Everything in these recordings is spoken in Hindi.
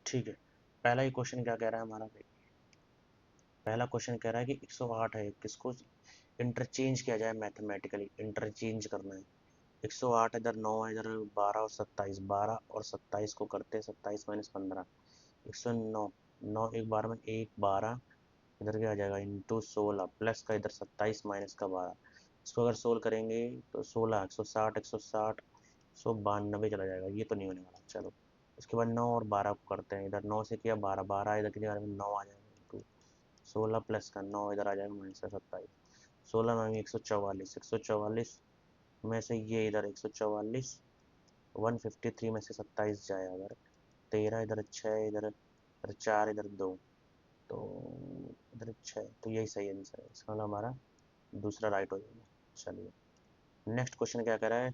ठीक है, पहला ही क्वेश्चन क्या कह रहा है हमारा भाई। पहला क्वेश्चन कह रहा है कि 108 है, किसको इंटरचेंज किया जाए, मैथमेटिकली इंटरचेंज करना है। 108 इधर 9 है, इधर 12 और 27, 12 और 27 को करते हैं 27 माइनस 15, 109, 9 एक बार में एक 12, इधर क्या आ जाएगा इंटू 16 प्लस का इधर 27 माइनस का 12। इसको अगर सोल्व करेंगे तो 16, 160, 160, 192 चला जाएगा, ये तो नहीं होने वाला। चलो इसके बाद 9 और 12 को करते हैं, इधर 9 से किया 12, 12 इधर की जगह में 9 आ जाएगा इंटू 16 प्लस का 9 इधर आ जाएगा माइनस का 27, 16 में 144, 144 में से ये इधर 144, 153 में से 27 जाएगा अगर, 13 इधर 6 इधर 4 इधर 2, तो इधर 6, तो यही सही आंसर है, इसका मतलब हमारा दूसरा राइट हो जाएगा। चलिए नेक्स्ट क्वेश्चन क्या कर रहा है,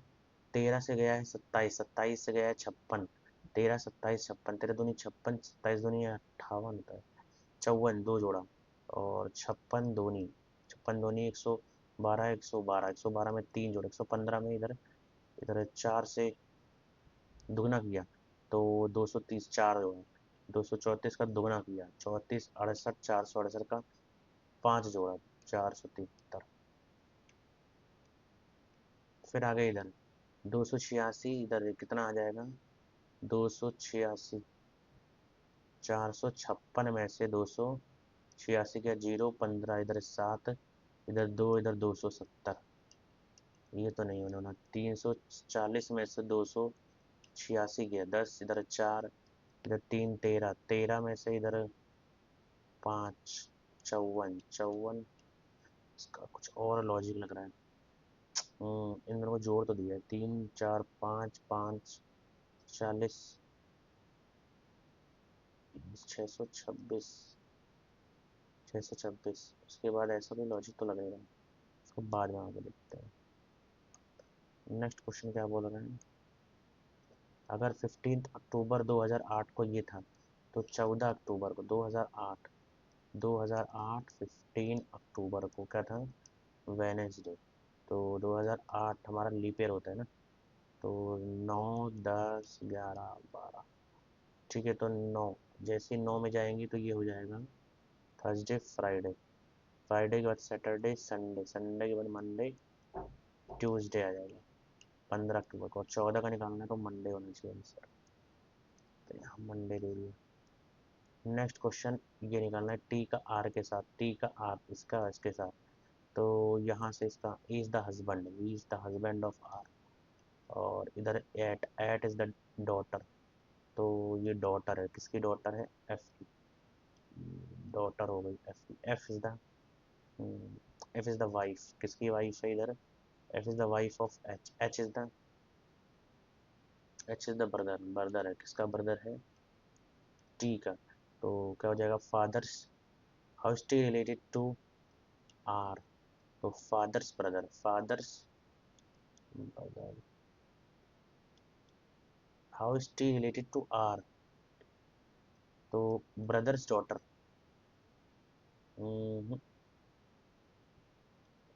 13 से गया है 27, 27 से गया है 56, 13 27 56, 13 दूनी 56, 27 दूनी 58 होता है, 54 दो जोड़ा, और 56 दूनी, 56 दूनी 112, 112, 112 में 3 जोड़े, 115 में इधर इधर 4 से दुगना किया तो 230, 4 जोड़ा, 234 का दुगना किया 34, 68, 468 का 5 जोड़ा, 473। फिर आगे इधर 286, इधर कितना आ जाएगा 286, 456 में से 286 का जीरो, 15 इधर 7 इधर 2 इधर 270, ये तो नहीं होने वाला। 340 में से 286 गया 10 इधर 4 इधर 3 13, 13 में से इधर 5 54, 54, इसका कुछ और लॉजिक लग रहा है। इन दोनों को जोड़ तो दिया है, 3 4 5 5 40, 626, 626, उसके बाद ऐसा कोई लॉजिक तो लगेगा, उसको बाद में आगे देखते हैं। नेक्स्ट क्वेश्चन क्या बोल रहे हैं, अगर 15 अक्टूबर 2008 को ये था तो 14 अक्टूबर को 2008, 2008 15 अक्टूबर को क्या था, वेनेसडे, तो 2008 हमारा लीप ईयर होता है ना, तो 9 10 11 12, ठीक है, तो 9 जैसे 9 में जाएंगे तो ये हो जाएगा थर्सडे फ्राइडे, फ्राइडे के बाद सैटरडे संडे, संडे के बाद मंडे ट्यूसडे आ जाएगा 15 अक्टूबर को, और 14 का निकालना है तो मंडे होना चाहिए आंसर, तो यहाँ मंडे दे दिया। नेक्स्ट क्वेश्चन ये निकालना है टी का आर के साथ, टी का आर इसका इसके साथ, तो यहाँ से इसका is the husband, is the husband of R, और इधर eight, eight is the daughter, तो ये डॉटर है, किसकी डॉटर है, एफ की डॉटर हो गई, एफ की, F is the, F is the wife, किसकी वाइफ है इधर, F is the wife of H, H is the, H is the brother, brother है, किसका ब्रदर है, टी का, तो क्या हो जाएगा father's, how is T related to R, तो father's brother, father's brother, how is T related to R, तो brother's daughter,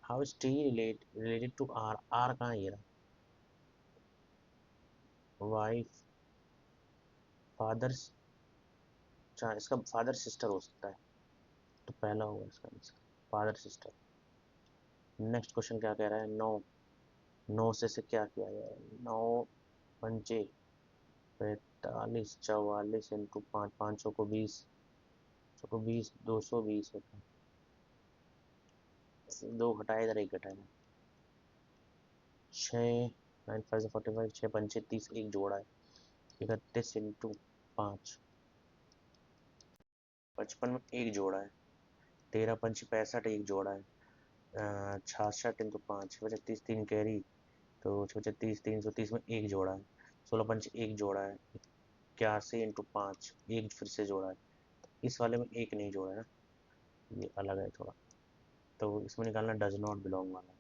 how is T related to R, R कहाँ है ये रहा, वाइफ, फादर्स, अच्छा इसका फादर सिस्टर हो सकता है, तो पहला होगा इसका answer father sister. Next question क्या कह रहा है, 9, 9 से क्या किया जाए, 9 पंचे 45, 44 इंटू 5, 500 को 20, 120, 220 होता है, दो घटाए इधर एक घटाए, 6 9 5 45, 6 पंचे 30, एक जोड़ा है 31 इंटू 5, 55 में एक जोड़ा है, 13 पंच 65 एक जोड़ा है, 66 इंटू 5, 36 तीन कैरी, तो 36 330 में एक जोड़ा है, 16 पंच एक जोड़ा है, 81 इंटू 5 एक फिर से जोड़ा है, इस वाले में एक नहीं जोड़ा है ना, ये अलग है थोड़ा, तो इसमें निकालना डज नॉट बिलोंग वाला,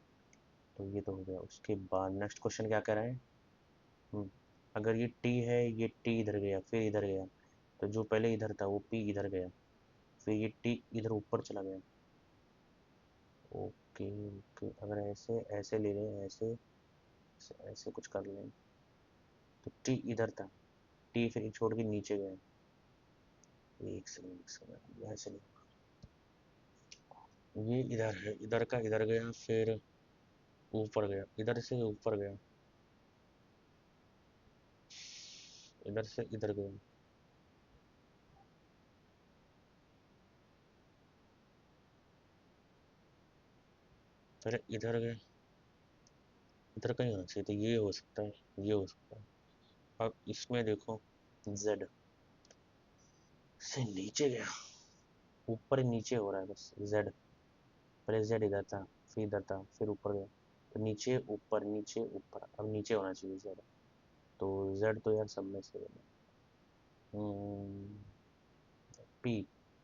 तो ये तो हो गया। उसके बाद नेक्स्ट क्वेश्चन क्या कर रहे हैं, अगर ये टी है, ये टी इधर गया फिर इधर गया, तो जो पहले इधर था वो पी इधर गया, फिर ये टी इधर ऊपर चला गया, ओके ओके, अगर ऐसे ऐसे ले लें, ऐसे ऐसे, ऐसे कुछ कर लें, तो टी इधर था, टी फिर छोड़ के नीचे गया, एक सेकंड यहाँ से नहीं, ये इधर है, इधर का इधर गया, फिर ऊपर गया, इधर से ऊपर गया, इधर से इधर गया, फिर इधर गया, इधर कहीं होना चाहिए, तो ये हो सकता है, ये हो सकता है। अब इसमें देखो, Z से नीचे गया, ऊपर नीचे हो रहा है बस Z, पहले Z इधर था, फिर इधर था, फिर ऊपर गया, तो नीचे ऊपर नीचे ऊपर, अब नीचे होना चाहिए Z, तो Z तो यार सब में से P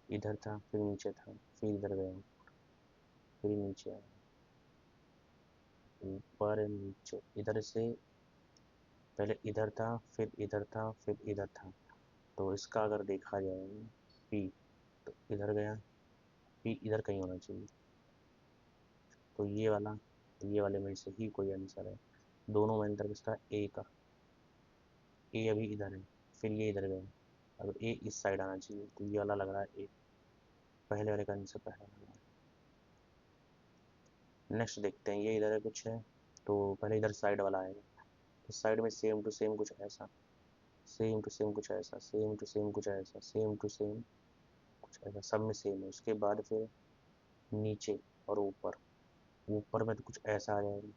इधर था, फिर नीचे था, फिर इधर गया, फिर नीचे आया, ऊपर नीचे, इधर से पहले इधर था, फिर इधर था, फिर इधर था, तो इसका अगर देखा जाए P, तो इधर गया, P इधर कहीं होना चाहिए, तो ये वाले में से ही कोई आंसर है। दोनों में अंतर किसका, A का, A अभी इधर है, फिर ये इधर गया, अब A इस साइड आना चाहिए, तो ये वाला लग रहा है A, पहले वाले का आंसर पहला लग रहा है। नेक्स्ट देखते हैं, ये इधर है कुछ है, तो पहले इधर साइड वाला आएगा, तो साइड में सेम टू सेम कुछ ऐसा, सेम टू सेम कुछ ऐसा, सेम टू सेम कुछ ऐसा, सेम टू सेम कुछ ऐसा, सब में सेम है। उसके बाद फिर नीचे और ऊपर, ऊपर में तो कुछ ऐसा आ जाएगा,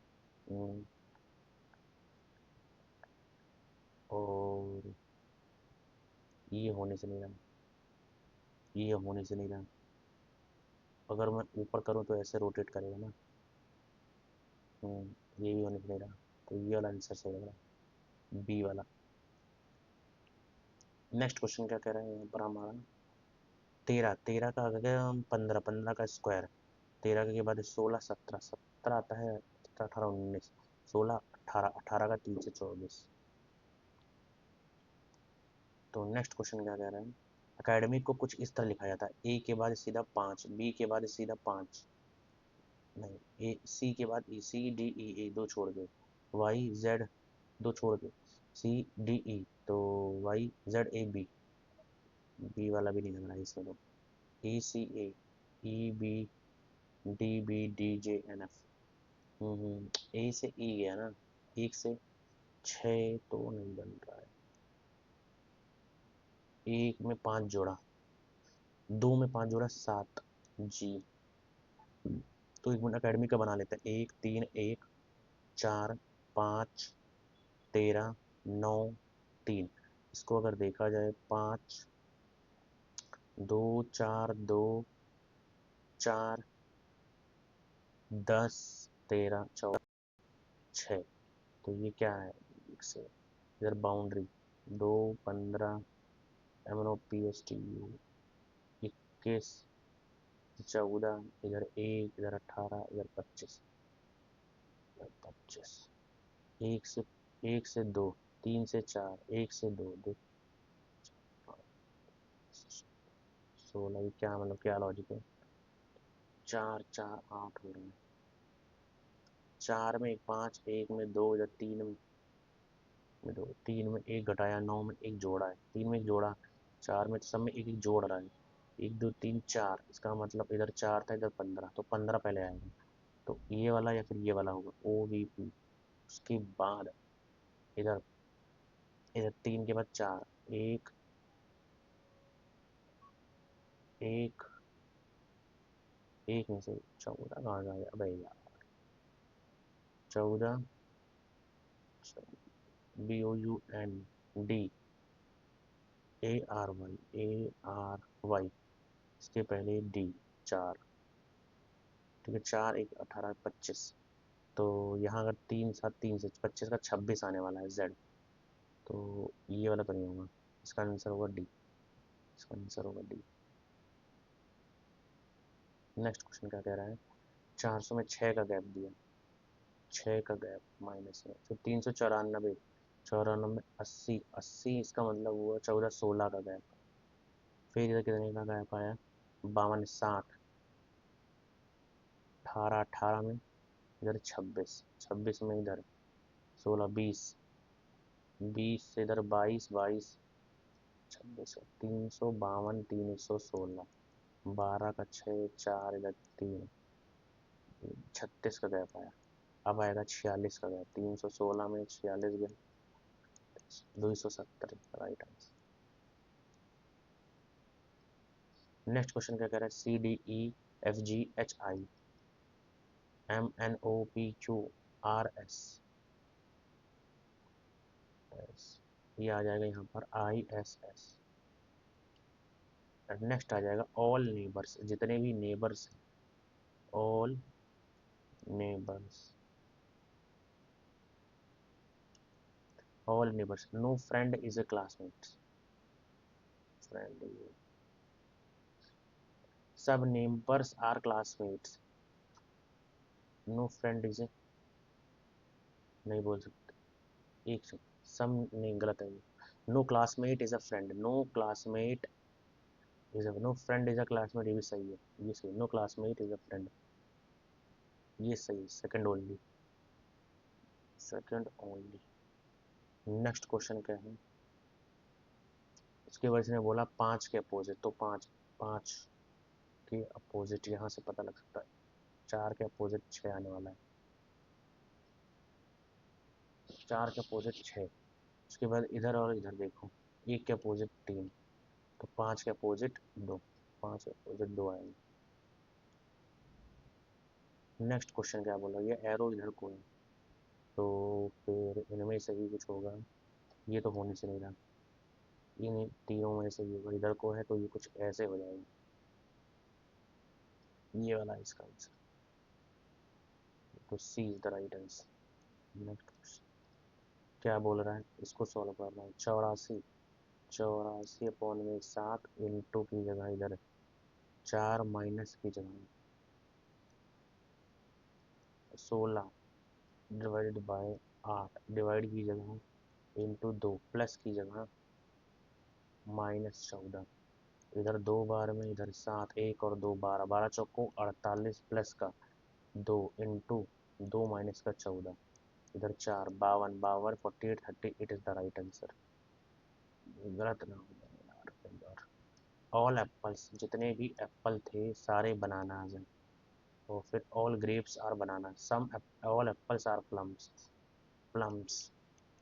और ये होने से नहीं रहा, ये होने से नहीं रहा, अगर मैं ऊपर करूँ तो ऐसे रोटेट करेगा ना, ये भी होने से नहीं रहा, तो ये वाला आंसर सही लग रहा है, बी वाला। नेक्स्ट क्वेश्चन क्या कह रहा है यहाँ पर हमारा, 13, 13 का आ गया 15, 15 का स्क्वायर, 13 के बाद 16, 17, 17 आता है, 18, 19, 16, 18, 18 का 3 से 24। तो नेक्स्ट क्वेश्चन क्या कह रहा है, एकेडमिक को कुछ इस तरह लिखा जाता है, ए के बाद सीधा 5, बी के बाद सीधा 5, नहीं, ए सी के बाद ई, सी डी ई, ए दो छोड़ के, वाई जेड दो छोड़ के, सी डी ई, तो Y Z A B, B वाला भी नहीं लग रहा है इसमें, तो E C A, E B, D B, D J N F, A से ई गया ना, एक से 6 तो नहीं बन रहा है, एक में 5 जोड़ा, दो में 5 जोड़ा 7, जी, तो एक मिनट अकेडमी का बना लेते हैं, 1 3 1 4 5 13 9 3, इसको अगर देखा जाए 5 2 4 2 4 10 13 14 6, तो ये क्या है, से इधर boundary 2 15 M N O P S T U 21 14, इधर 1, इधर 18, इधर 25, इधर 25, एक से, एक से दो, 3 से 4, एक से दो, दो 16, ये क्या मतलब, क्या लॉजिक है, 4 4 8 हो रहे हैं, 4 में एक 5, एक में 2, इधर 3 में 2, 3 में एक घटाया, 9 में एक जोड़ा है, 3 में एक जोड़ा, 4 में तो सब में एक एक जोड़ रहा है, 1 2 3 4, इसका मतलब इधर 4 था, इधर 15, तो 15 पहले आएगा, तो ये वाला या फिर ये वाला होगा, ओ वी पी, उसके बाद इधर, इधर 3 के बाद 4, एक एक, एक में से 14 कहाँ जा गया, अबे यार, 14, B O U N D A R Y, A R Y, इसके पहले डी, 4, ठीक है, 4 1 18 25, तो यहाँ अगर 3 7 3 से 25 का 26 आने वाला है जेड, तो ये वाला तो नहीं होगा, इसका आंसर होगा डी, इसका आंसर होगा डी। नेक्स्ट क्वेश्चन क्या कह रहा है, 400 में 6 का गैप दिया, 6 का गैप माइनस में, फिर 394, 94 80, 80 इसका मतलब हुआ 14 16 का गैप, फिर इधर कितने का गैप आया, 52 60, 18 18 में, इधर 26, 26 में इधर 16 20, 20 से इधर 22 22, 26, 352, 316, 12 का 6, 4 इधर 3, 36 का गैप आया। अब आएगा 46 का गैप, 316 में 46 गया, 270, राइट आंसर। नेक्स्ट क्वेश्चन क्या कह रहा है, CDEFGHI MNOPQRS, ये आ जाएगा यहाँ पर ISS। नेक्स्ट आ जाएगा ऑल नेबर्स, जितने भी नेबर्स हैं, all neighbours, all neighbours, no friend is a classmate, friend is, सब neighbours are classmates, no friend is a, नहीं बोल सकते, एक सेकंड, सम नहीं, गलत है, no classmate is a friend, no classmate is a, no friend is a classmate, ये भी सही है, ये सही, no classmate is a friend, ये सही, second only, second only. Next question क्या है, इसके वजह से बोला 5 के अपोजिट, तो 5, 5 के अपोजिट यहाँ से पता लग सकता है, 4 के अपोजिट 6 आने वाला है, 4 के अपोजिट 6, उसके बाद इधर और इधर देखो, 1 के अपोजिट 3, तो 5 के अपोजिट 2, 5 के अपोजिट 2 आएंगे। नेक्स्ट क्वेश्चन क्या बोला, ये एरो इधर को है, तो फिर इनमें से ही कुछ होगा, ये तो होने से नहीं रहा, इन तीनों में से ही होगा, इधर को है तो ये कुछ ऐसे हो जाएगा, ये वाला है इसका आंसर, तो C is the right answer. Next question क्या बोल रहा है, इसको सॉल्व करना है, 84, 84 अपॉन में 7 इंटू की जगह इधर 4 माइनस की जगह 16 डिवाइडेड बाय 8, डिवाइड की जगह इंटू 2, प्लस की जगह -14, इधर 2 बार में, इधर 7, 1 और 2 12, 12 चौको 48 प्लस का 2 इंटू 2 माइनस का 14, इधर 4, 52, 52, 48, 30, it is the right answer. गलत ना हो जाए यार कई बार। ऑल एप्पल्स, जितने भी एप्पल थे सारे बनानाज हैं, और फिर all grapes are banana, some all apples are plums, plums,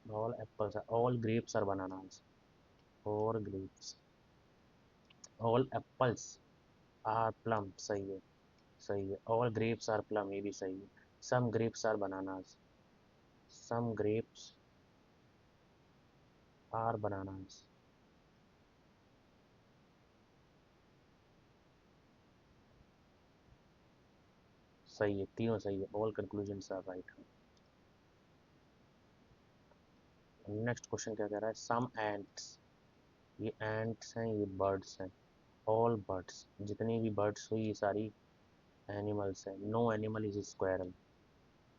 all apples, all grapes are bananas, और grapes, all apples are plum, सही है, सही है, ऑल ग्रेप्स आर प्लम, ये भी सही है, some grapes are bananas, some grapes are bananas, सही है, तीनों सही है, all conclusions are right. Next question क्या कह रहा है, सम एंट्स, ये एंट्स हैं, ये बर्ड्स हैं, ऑल बर्ड्स, जितनी भी बर्ड्स हुई ये सारी एनिमल्स हैं, नो एनिमल इज स्क्वायरल,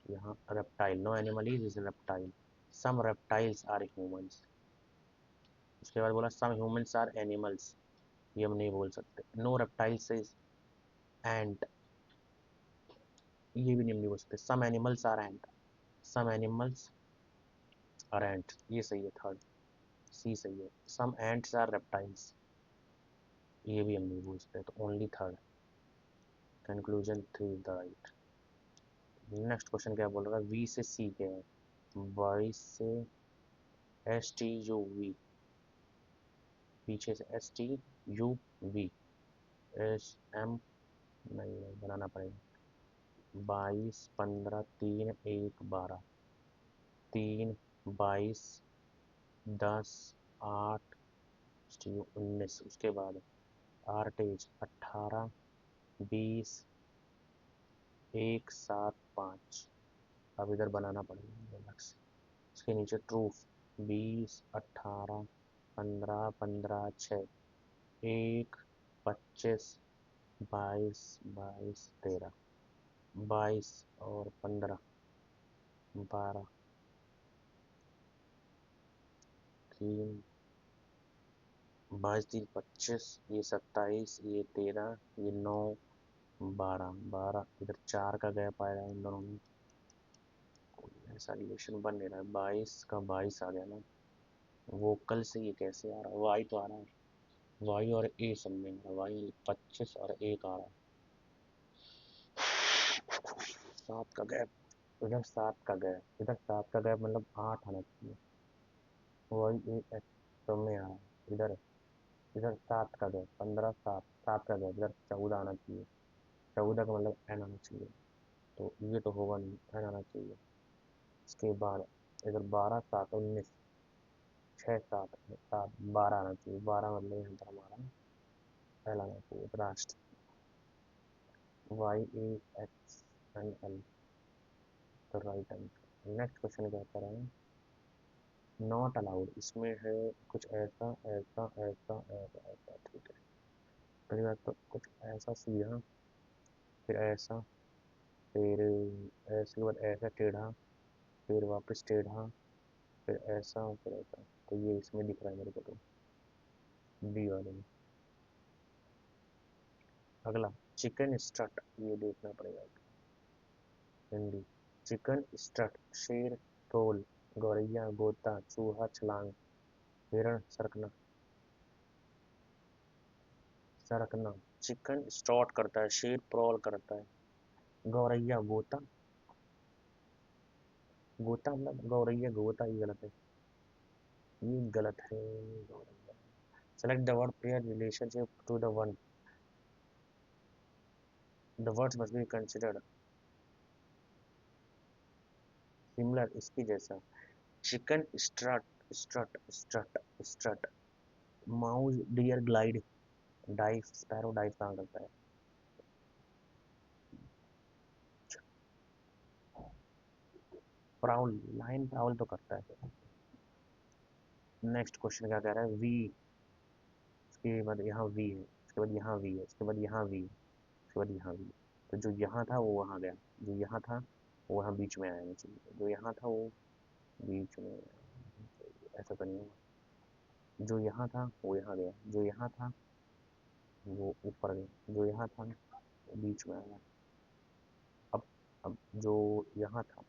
यहाँ reptile, no animal is reptile, some reptiles are humans, उसके बाद बोला सम ह्यूमंस आर एनिमल्स, ये हम नहीं बोल सकते, नो रेप्टाइल्स इज एंट, ये भी नहीं बोल सकते, some animals are ant, some animals are ant, ये सही है, थर्ड सी सही है, सम एंट्स आर रेप्टाइल्स, ये भी हम नहीं बोल सकते, तो only third, conclusion 3 is the right. Next question क्या बोल रहा है, वी से सी क्या है, वाई से STUV, पीछे से STUV, SM नहीं है, बनाना पड़ेगा, 22, 15, 3, 1, 12, 3, 22, 10, 8, 19, उसके बाद आर्टेज 18, 20, 1, 7, 5, अब इधर बनाना पड़ेगा अलग से, इसके नीचे ट्रूफ 20, 18, 15, 15, 6, 1, 25, 22, 22, 13, 22 और 15, 12, 3, 22, 3, 25, ये 27, ये 13, ये 9, 12, 12, इधर 4 का गैप आएगा इन दोनों में, कोई ऐसा रिलेशन बन नहीं रहा है, 22 का 22 आ गया ना, वोकल से ये कैसे आ रहा है? वाई तो आ रहा है, वाई और ए सब में आ रहा है, वाई 25 और 1 आ रहा है। 7 का गैप, इधर 7 का गैप, इधर 7 का गैप मतलब 8 आना चाहिए। वाई ए एच सब में आ रहा है इधर। इधर 7 का गैप, 15 7, 7 का गैप, इधर 14 आना चाहिए। 14 का मतलब एन आना चाहिए, तो ये तो होगा नहीं, एन आना चाहिए। इसके बाद इधर 12 7 19, 6 7 7 12 आना चाहिए। 12 मतलब यहाँ पर हमारा एल आना चाहिए, राष्ट्र। Y A H N L, तो राइट आंसर। नेक्स्ट क्वेश्चन क्या कह रहे हैं? नॉट अलाउड, इसमें है कुछ ऐसा ऐसा ऐसा ऐसा ऐसा, ठीक है। पहली बात तो कुछ ऐसा सीधा, फिर ऐसा, फिर ऐसे के बाद ऐसा टेढ़ा, फिर वापस टेढ़ा, फिर ऐसा, फिर ऐसा। तो ये इसमें दिख रहा है मेरे को, तो बी वाले में। अगला चिकन स्ट्रट, ये देखना पड़ेगा हिंदी। चिकन स्ट्रट, शेर टोल, गौरैया गोता, चूहा छलांग, हिरण सरकना। सरकना, चिकन स्ट्रॉट करता है, शेर प्रॉल करता है, गौरैया गोता, गोता मतलब गौरैया गोता, ये गलत है, ये गलत है। गौरैया, select the word pair relationship to the one, the words must be considered similar, इसकी जैसा। Chicken strut, strut strut strut, mouse deer glide, dive sparrow dive कहाँ करता है? प्राउल, लाइन प्राउल तो करता है। नेक्स्ट क्वेश्चन क्या कह रहा है? वी, इसके बाद यहाँ वी है, इसके बाद यहाँ वी है, इसके बाद यहाँ वी है, इसके बाद यहाँ वी है। तो जो यहाँ था वो वहाँ गया, जो यहाँ था वो यहाँ बीच में आया चाहिए, जो यहाँ था वो बीच में आना चाहिए। ऐसा तो नहीं होगा, जो यहाँ था वो यहाँ गया, जो यहाँ था वो ऊपर गया, जो यहाँ था वो बीच में आया। अब अब जो यहाँ था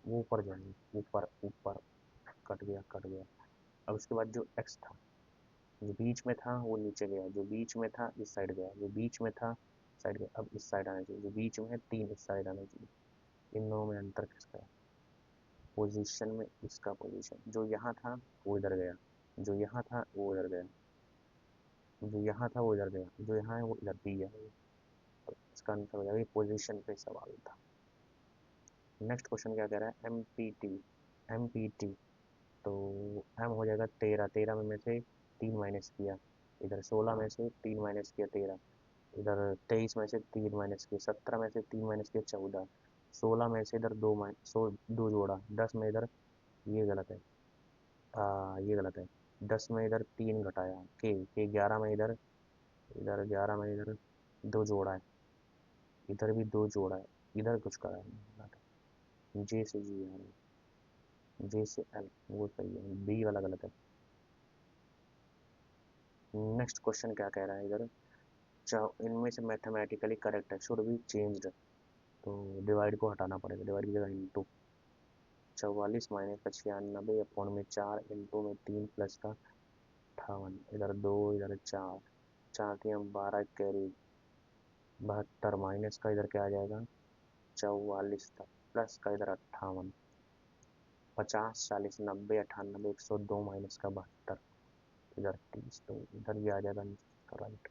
वो ऊपर जाएंगे, ऊपर ऊपर, कट गया कट गया। अब उसके बाद जो एक्स था, जो बीच में था वो नीचे गया, जो बीच में था इस साइड गया, जो बीच में था साइड गया। अब इस साइड आना चाहिए, जो बीच में है 3 इस साइड आना चाहिए। इन दोनों में अंतर किसका है? पोजीशन में इसका पोजीशन, जो यहाँ था वो इधर गया, जो यहाँ था वो इधर गया, जो यहाँ था वो इधर गया, जो यहाँ है वो इधर भी गया। तो इसका आंसर हो जाएगा, पोजीशन पे सवाल था। नेक्स्ट क्वेश्चन क्या कह रहा है? M P T, M P T, तो एम हो जाएगा 13, 13 में से 3 माइनस किया, इधर 16 में से 3 माइनस किया 13, इधर 23 में से 3 माइनस किया 17 में से 3 माइनस किया 14, 16 में से इधर 2 माइनस 2 जोड़ा, 10 में इधर, ये गलत है, ये गलत है। 10 में इधर 3 घटाया, के 11 में इधर, इधर 11 में इधर 2 जोड़ा है, इधर भी 2 जोड़ा है, इधर कुछ करा है, गलत है। जे से जी आ रहा है, जे से एल, वो सही है, बी वाला गलत है। नेक्स्ट क्वेश्चन क्या कह रहा है इधर? इनमें से मैथमेटिकली करेक्ट है, शुड बी चेंज्ड, तो डिवाइड को हटाना पड़ेगा, डिवाइड की जगह इंटू। 44 माइनस का 96 अपॉन में 4 इंटू में 3 प्लस का 58, इधर 2 इधर 4, 4 3 12 कैरी, 72 माइनस का इधर क्या आ जाएगा? 44 तक, प्लस का इधर 58, 50 40 90 98 102 माइनस का 72, इधर 30, तो इधर ये आ जाएगा answer right,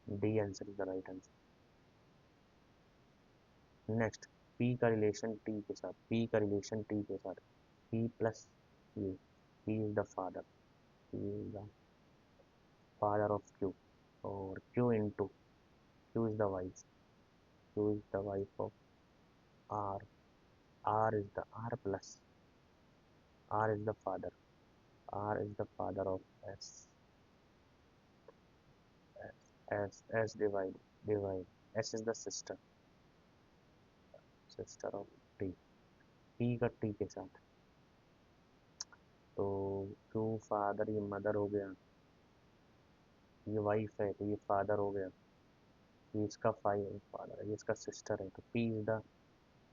D answer is the right answer. Next, P का रिलेशन टी के साथ, पी का रिलेशन टी के साथ, पी प्लस ये, P is the father, P is the father of Q, और Q into, Q is the wife, Q is the wife of R, R is the R plus, R is the father, R is the father of S, S S divide, divide S is the sister, sister of T, P का टी के साथ, तो क्यू फादर, ये मदर हो गया, ये वाइफ है तो ये फादर हो गया, ये इसका फादर है, ये इसका सिस्टर है, तो P is the,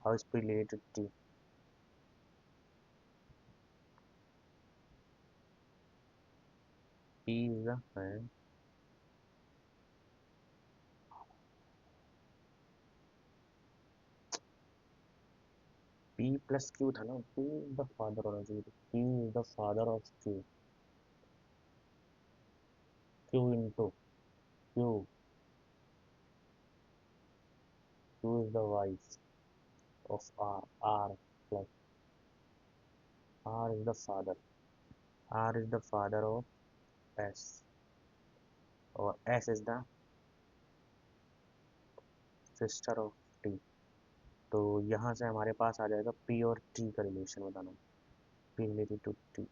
how is P related T? P is the है P plus Q था ना, P is the father होना चाहिए, P is the father of Q, Q into Q, Q is the wife of R, R plus R is the father, R is the father of S और S is the sister of T। तो यहाँ से हमारे पास आ जाएगा P और T का रिलेशन बताना, P रिलेटेड टू T।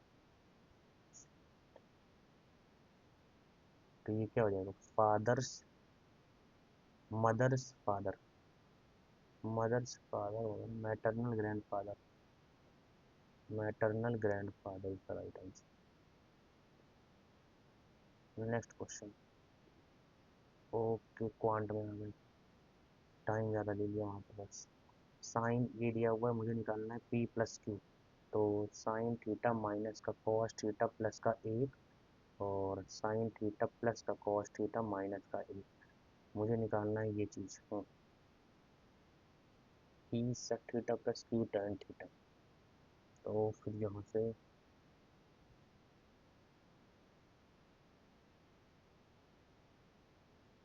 तो ये क्या हो जाएगा, father's mother's father, mother's father होगा maternal grandfather, maternal grandfather is the right answer. Next question. Okay quant में आ गए, टाइम ज़्यादा ले लिया वहाँ पे बस। साइन ये दिया हुआ है, मुझे निकालना है P प्लस Q। तो साइन थीटा माइनस का कॉस थीटा प्लस का 1 और साइन थीटा प्लस का कॉस थीटा माइनस का 1, मुझे निकालना है ये चीज़। P sec theta plus Q tan theta. तो फिर यहाँ से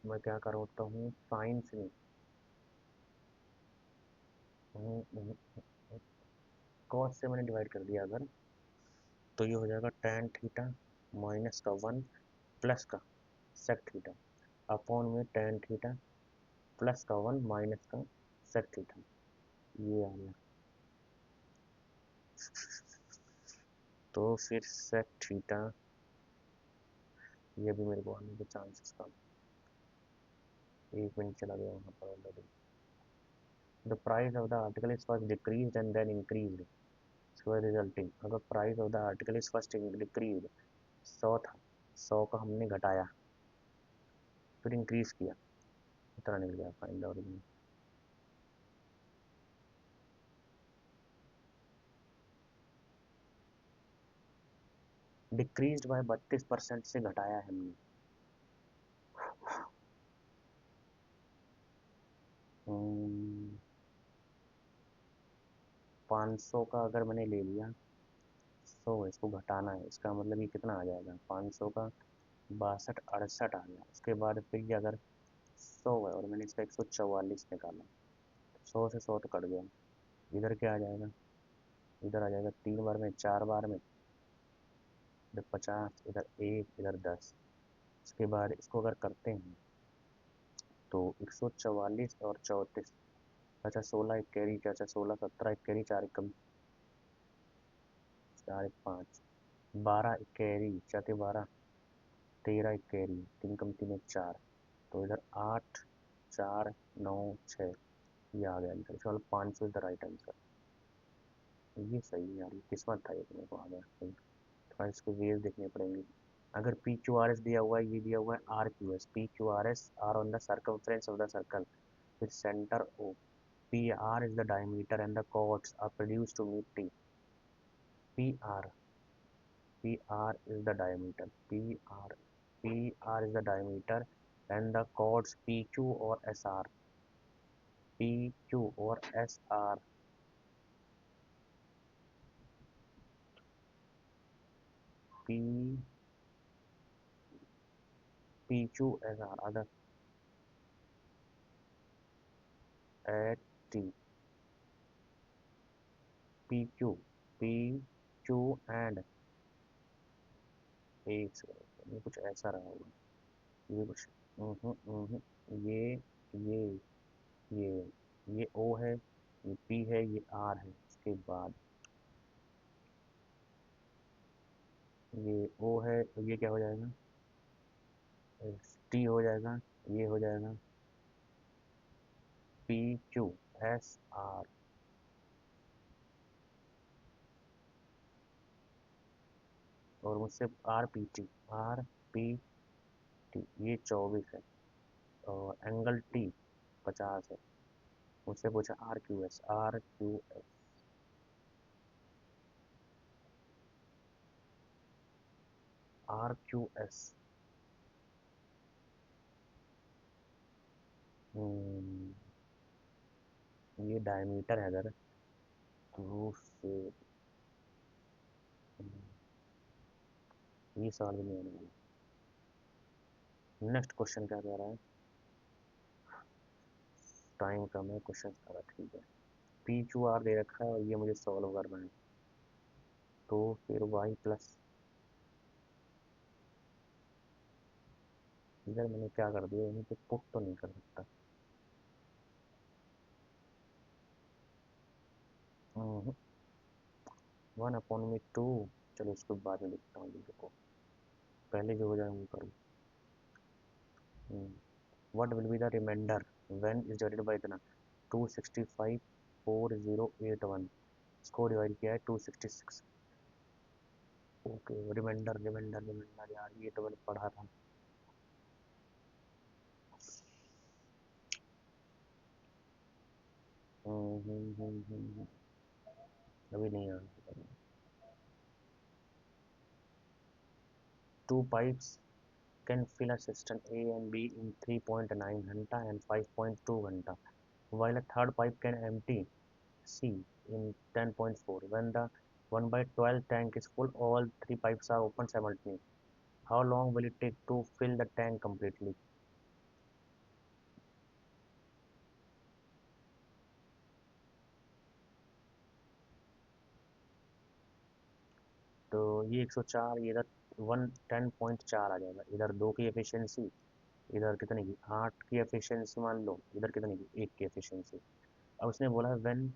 मैं क्या करता हूँ, साइन से नहीं, कॉस से मैंने डिवाइड कर दिया अगर, तो ये हो जाएगा टैन थीटा माइनस का 1 प्लस का सेक थीटा अपॉन में टैन थीटा प्लस का 1 माइनस का सेक थीटा, ये आ गया। तो फिर सेक थीटा, ये भी मेरे को आने के चांसेस कम, 1 मिनट चला गया वहाँ पर already. The price of the article is first decrease and then increase, so resulting, अगर price of the article is first decrease, 100 था, 100 का हमने घटाया फिर इंक्रीज किया, इतना निकल गया फाइंड आउट। डिक्रीज बाय 32% से घटाया है हमने। 500 का अगर मैंने ले लिया, 100 इसको घटाना है, इसका मतलब ये कितना आ जाएगा, 500 का 62 68 आ गया। उसके बाद फिर ये अगर 100 है और मैंने इसका 144 निकाला, 100 से 100 तो कट गया, इधर क्या आ जाएगा, इधर आ जाएगा 3 बार में 4 बार में, इधर 50, इधर 1, इधर 10। इसके बाद इसको अगर करते हैं तो 144 और 34, अच्छा 16 एक कैरी, अच्छा 16 17 एक कैरी, 4 एक कम, 4 एक 5, 12 एक कैरी, चौथे 12, 13 एक कैरी, 3 कम 3 एक 4, तो इधर 8 4 9 6, ये आ गया आंसर। चलो 500 इज द राइट आंसर। ये सही है यार, ये किस्मत था, ये मेरे को आ गया सही। थोड़ा इसको वेज देखने पड़ेंगे। अगर पी क्यू आर एस दिया हुआ है, ये दिया हुआ है R Q S, P Q R S are on the circumference of the circle with center O. PR is the diameter and the chords are produced to meet T. PR, PR is the diameter. PR is the diameter and the chords PQ or SR. PQ or SR. P, PQ, SR are the at T. PQ, PQ and एक सेकंड, ये कुछ ऐसा रहा होगा, ये कुछ ये ये ये ये O है, ये P है, ये R है, उसके बाद ये O है, तो ये क्या हो जाएगा, T हो जाएगा, ये हो जाएगा PQSR, और मुझसे RPT, ये 24 है और एंगल T 50 है, मुझसे पूछा RQS, आर क्यू एस, ये डायमीटर है अगर, तो फिर ये सवाल भी नहीं आने वाला। नेक्स्ट क्वेश्चन क्या कह रहा है, टाइम कम है, क्वेश्चन सारा ठीक है। पी क्यू आर दे रखा है और ये मुझे सॉल्व करना है, तो फिर वाई प्लस, इधर मैंने क्या कर दिया, यानी कि पुट तो नहीं कर सकता। 1/2, चलो इसको बाद में लिखता हूँ, देखो पहले जो हो जाए वो करूँ। What will be the reminder when is divided by इतना, 265 4081, इसको डिवाइड किया है 266। ओके, रिमाइंडर रिमाइंडर रिमाइंडर, यार ये तो मैंने पढ़ा था। अभी नहीं आ रहा। Two pipes can fill a cistern A and B in 3.9 घंटा and 5.2 घंटा, while a third pipe can empty C in 10.4. When the 1 by 12 tank is full, all three pipes are open simultaneously. How long will it take to fill the tank completely? तो ये 104, ये इधर 110.4 आ जाएगा, इधर 2 की एफिशिएंसी, इधर कितने की 8 की एफिशिएंसी मान लो, इधर कितने की 1 की एफिशिएंसी। अब उसने बोला है व्हेन,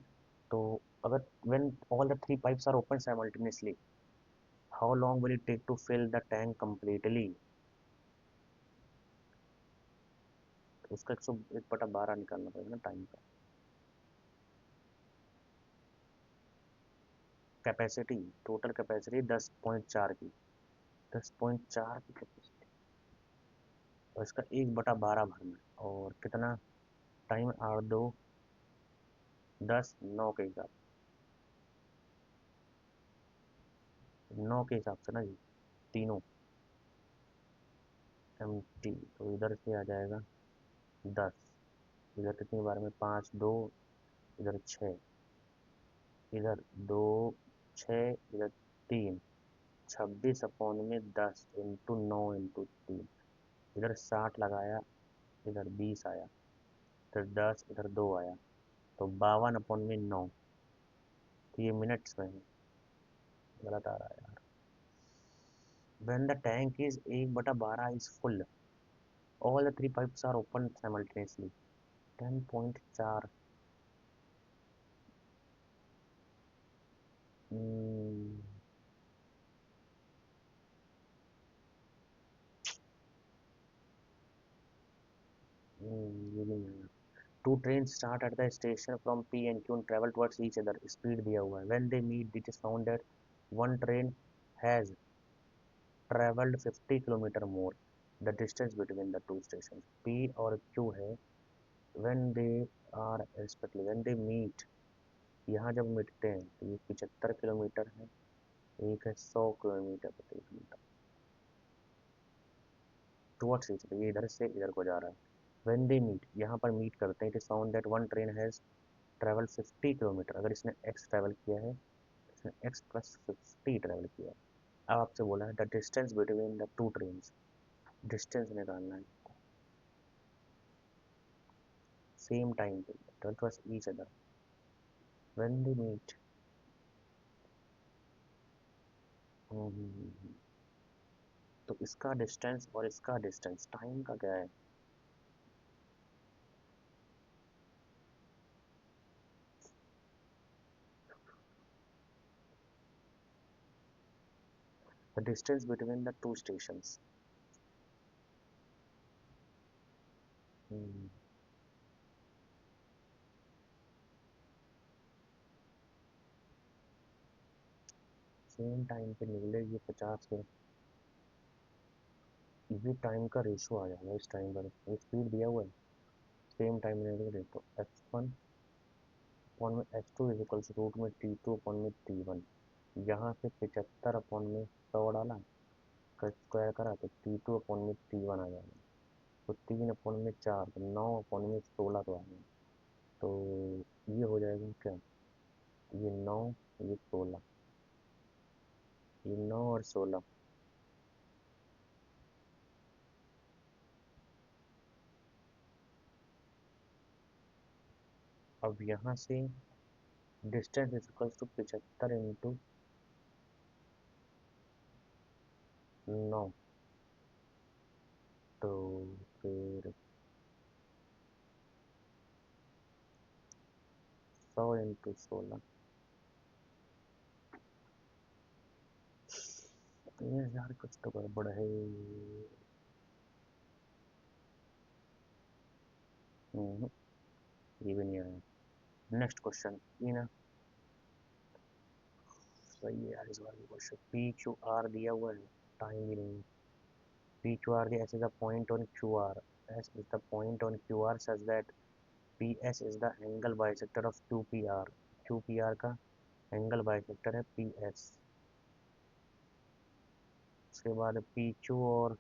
तो अगर when all the three pipes are open simultaneously, how long will it take to fill the tank completely, तो उसका 101/12 निकालना पड़ेगा ना टाइम का। कैपेसिटी, टोटल कैपेसिटी 10.4 की, 10.4 की कैपेसिटी, और इसका 1/12 भरना है, और कितना टाइम, 8 2 10 9 के हिसाब, 9 के हिसाब से ना जी, तीनों एम टी, तो इधर से आ जाएगा 10, इधर कितनी बार में 5 2, इधर 6, इधर 2 6, इधर 3, 26/10 इंटू 9 इंटू 3, इधर 60 लगाया, इधर 20 आया, इधर 10, इधर 2 आया, तो 52/9, तो ये मिनट्स में है, गलत आ रहा है यार। When the tank is 1/12 is full, all the three pipes are open simultaneously, 10.4, ये नहीं है। Two trains start at the station from P and Q and travel towards each other. Speed दिया हुआ है. When they meet, it is found that one train has traveled 50 kilometre more. The distance between the two stations. P और Q है. When they are respectively, when they meet, यहाँ जब मिलते हैं तो ये 75 किलोमीटर है, एक है 100 किलोमीटर प्रति घंटा। टुवर्ड्स ईच अदर, ये इधर से इधर को जा रहा है। When they meet, यहाँ पर मीट करते हैं, it is found that one train has traveled 50 kilometre, अगर इसने x ट्रैवल किया है, इसने x प्लस 50 ट्रैवल किया है। अब आपसे बोला है the distance between the two trains, distance निकालना है सेम टाइम पे, towards each other, when they meet. तो इसका डिस्टेंस और इसका डिस्टेंस टाइम का क्या है, the distance between the to stations. Same time पे निकले ये 50 के, ये टाइम का रेशो आ जाएगा इस टाइम पर, स्पीड दिया हुआ है, सेम टाइम निकले तो x1 अपॉन में x2 is equal to root में t2 अपॉन में t1, यहाँ से 75 अपॉन में 100 डाला, का स्क्वायर करा तो T2/T1 आ जाएगा, तो 3/4, तो 9/16 तो आ गया। तो ये हो जाएगा क्या, ये 9, ये 16, ये 9 और 16। अब यहाँ से डिस्टेंस इज इक्वल टू 75 × 9, तो फिर 100 × 16, ये यार कुछ तो गड़बड़ है। ये भी नहीं आया। नेक्स्ट क्वेश्चन, ये ना सही है यार, इस बार भी क्वेश्चन पी क्यू आर दिया हुआ है, टाइम भी नहीं। P Q R S is the point on Q R, S is the point on Q R such that P S is the angle bisector of Q P R, Q P R का एंगल बाइसेक्टर है पी एस। उसके बाद पी क्यू और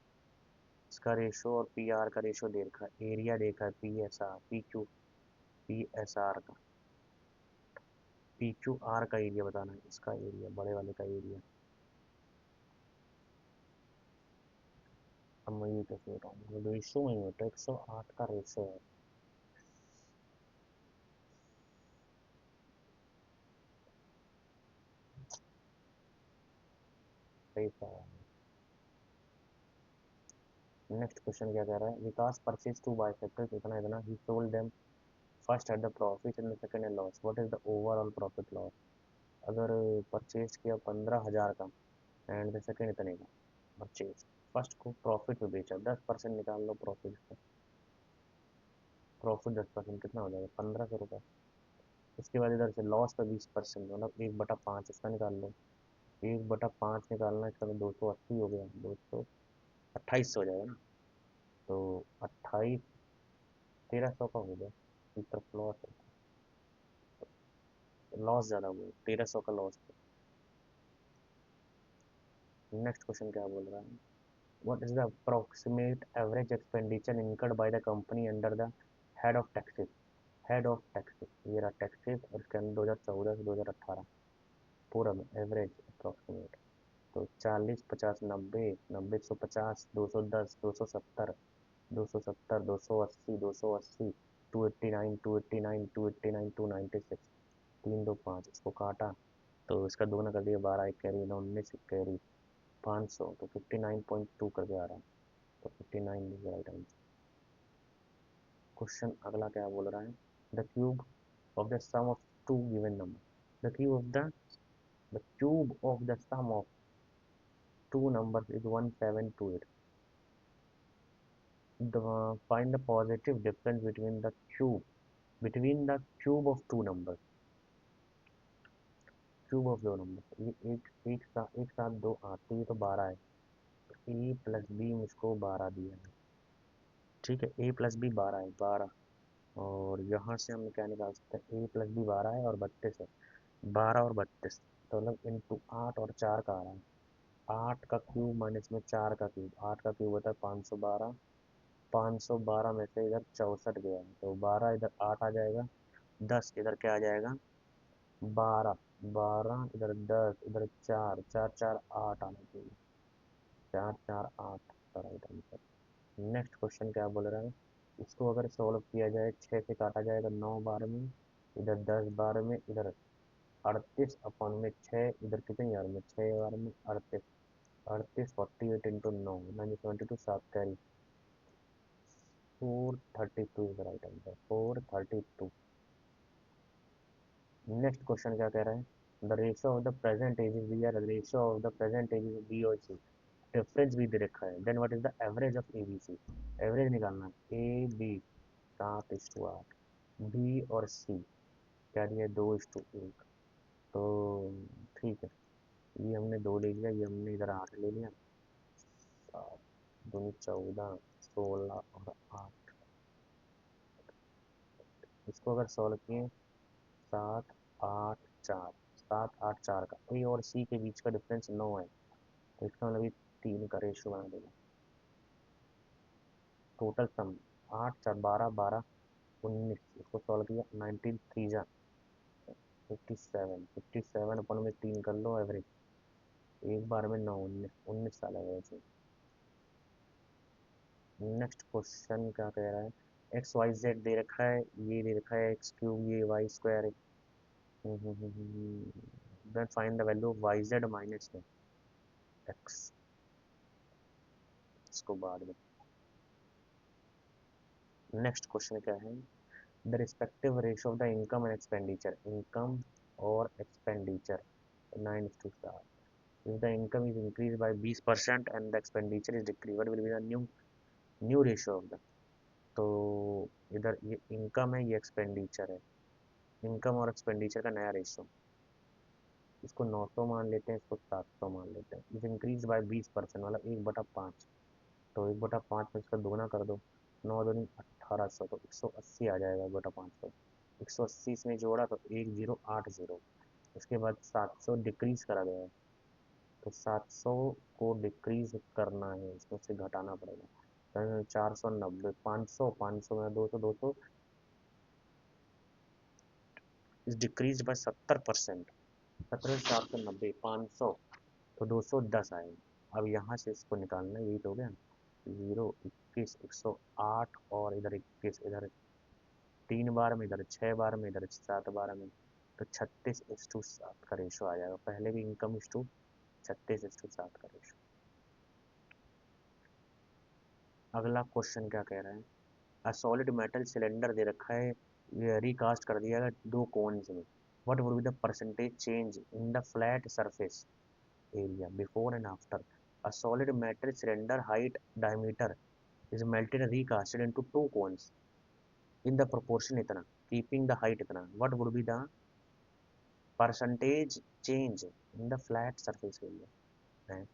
इसका रेशो और पी आर का रेशो देखा, एरिया देखा है P S R, P S R का, पी क्यू आर का एरिया बताना है, इसका एरिया बड़े वाले का एरिया। अब मैं ये कैसे बताऊँ, रेशो में ही होता है, 108 का रेशो है। सही सवाल। नेक्स्ट क्वेश्चन क्या कह रहा है, विकास परचेज टू बाइसेक्टर्स इतना इतना, he sold them first at the profit and second at loss, what is the overall profit loss. अगर परचेज किया 15,000 का एंड द सेकंड इतने का परचेज, फर्स्ट को प्रॉफिट में बेचा, 10% निकाल लो प्रॉफिट का, प्रॉफिट 10% कितना हो जाएगा, 1,500 रुपये। उसके बाद इधर से लॉस का 20%, मतलब 1/5 इसका निकाल लो, 1/5 निकालना, इसका तो 280 हो गया, 228 हो जाएगा ना, तो 28, 1,300 का हो गया, इस तरफ लॉस है, लॉस ज़्यादा हुआ, 1,300 का लॉस। नेक्स्ट क्वेश्चन क्या बोल रहा है, what is the approximate average expenditure incurred by the company under the head of taxes, head of taxes, ये रहा टैक्सेस, और इसके अंदर 2014 से 2018 पूरा में एवरेज अप्रोक्सीमेट, तो 40, 50, 90, 90, 150, 210, 270, 270, 280, 280, 289, 289, 289, 296, 325, इसको काटा तो इसका दोगुना कर दिया, 12 एक कैरी ना, 19 एक कैरी, 500, तो 59.2 करके आ रहा है, तो 59 इज राइट आंसर। क्वेश्चन अगला क्या बोल रहा है, the cube of the sum of two given number, the cube of the cube of the sum of two numbers is 1728. Find the positive difference between the cube of two numbers, cube of दो नंबर, ये एक साथ दो 8, तो ये तो 12 है, ए प्लस बी मुझको 12 दिया है, ठीक है, ए प्लस बी 12 है, 12, और यहाँ से हम क्या निकाल सकते हैं, ए प्लस बी 12 है और 32 है, 12 और 32, तो मतलब इंटू 8 और 4 का आ रहा है, 8 का क्यूब माइनस में 4 का क्यूब, 8 का क्यूब होता है 512, 512 में से इधर 64 गया है, तो 12 इधर 8 आ जाएगा, 10 इधर क्या आ जाएगा, 12, 12 इधर 10, इधर 4, 4 4 8 आना चाहिए, 4 4 8 का राइट आंसर। नेक्स्ट क्वेश्चन क्या बोल रहा है, इसको अगर सॉल्व किया जाए, 6 से काटा जाएगा 9 बार में, इधर 10 बार में, इधर 38 में 6, इधर कितनी बार में, 6 बार में 38, 38 48 into 9 -72, 7 carry, 432 is right answer, 432। Next question क्या कह रहा है, the ratio of the present age is B, are ratio of the present age is B और सी, डिफरेंस भी दे रखा है, then what is the average of A B C, average निकालना है, ए बी 7:8, बी और सी क्या दिया, 2:1, तो ठीक है, ये हमने 2 ले लिया, ये हमने इधर 8 ले लिया, 7 दूनी 14, 16 और 8, इसको अगर सॉल्व किए, 7 8 4, 7 8 4 का ए और सी के बीच का डिफरेंस 9 है, तो इसका मतलब 3 का रेशो बना देगा। टोटल सम 8 4 12 12 19, इसको सॉल्व किया 19 3 जा 57, 57 अपन में 3 कर लो एवरेज, एक बार में 9 19 19 साल है वैसे। नेक्स्ट क्वेश्चन क्या कह रहा है, एक्स वाई जेड दे रखा है, ये दे रखा है एक्स क्यूब, ये वाई स्क्वायर है। Then find the value of Y Z minus X, इसको बाद में। नेक्स्ट क्वेश्चन क्या है, the respective ratio of the income and expenditure, income और expenditure 9:7। if the income is increased by 20% and the expenditure is decreased, what will be the new ratio of the, तो इधर ये इनकम है, ये एक्सपेंडिचर है, इनकम और एक्सपेंडिचर का नया रेशियो, इसको 900 मान लेते हैं, इसको 700 मान लेते हैं। इस इंक्रीज बाय 20% मतलब 1/5, तो 1/5 में इसका दोगुना कर दो, 9 दूनी 1800, तो 180 आ जाएगा 1/5 तो 180 इसमें जोड़ा तो 1080, उसके बाद 700 डिक्रीज करा गया है, तो 700 को डिक्रीज करना है, इसमें से घटाना पड़ेगा, तो 490, 500 500 में 200 200 इस डिक्रीज बाय 70%, 17,490 500, तो 210 आएगा। अब यहाँ से इसको निकालना है, यही तो हो गया 0 21 108 और इधर 21, इधर 3 बार में, इधर 6 बार में, इधर 7 बार में, तो 36:7 का रेशो आ जाएगा। पहले भी इनकम इस टू 36:7 का रेशो। अगला क्वेश्चन क्या कह रहा है, अ सॉलिड मेटल सिलेंडर दे रखा है, ये रिकास्ट कर दिया है 2 कोन्स में, what would be the percentage change in the flat surface area before and after a solid metal cylinder height diameter is melted and recasted into 2 cones in the proportion itna, keeping the height itna, what would be the percentage change in the flat surface area, है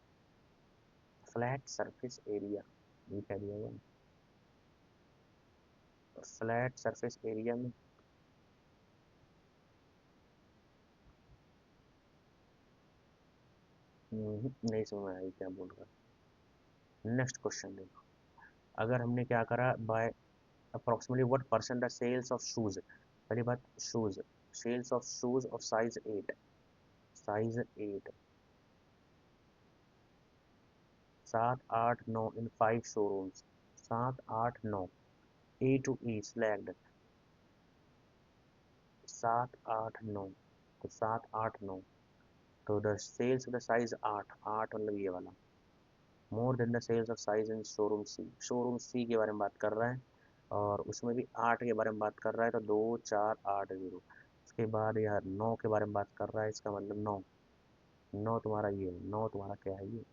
फ्लैट सरफेस एरिया, ये कह दिया हुआ फ्लैट सरफेस एरिया में नहीं समझ में आई क्या बोल रहा। नेक्स्ट क्वेश्चन देखो, अगर हमने क्या करा, bye approximately what percent the sales of shoes, पहली बात shoes, sales of shoes of size 8, size 8 7 8 9 in 5 showrooms, 7 8 9 A to E selected, 7 8 9, तो 7 8 9, तो the sales of the size 8 8 मतलब ये वाला more than the sales of size in showroom C, showroom C के बारे में बात कर रहा है और उसमें भी 8 के बारे में बात कर रहा है, तो 2480। उसके बाद यार 9 के बारे में बात कर रहा है, इसका मतलब 9 9 तुम्हारा ये 9 तुम्हारा क्या है ये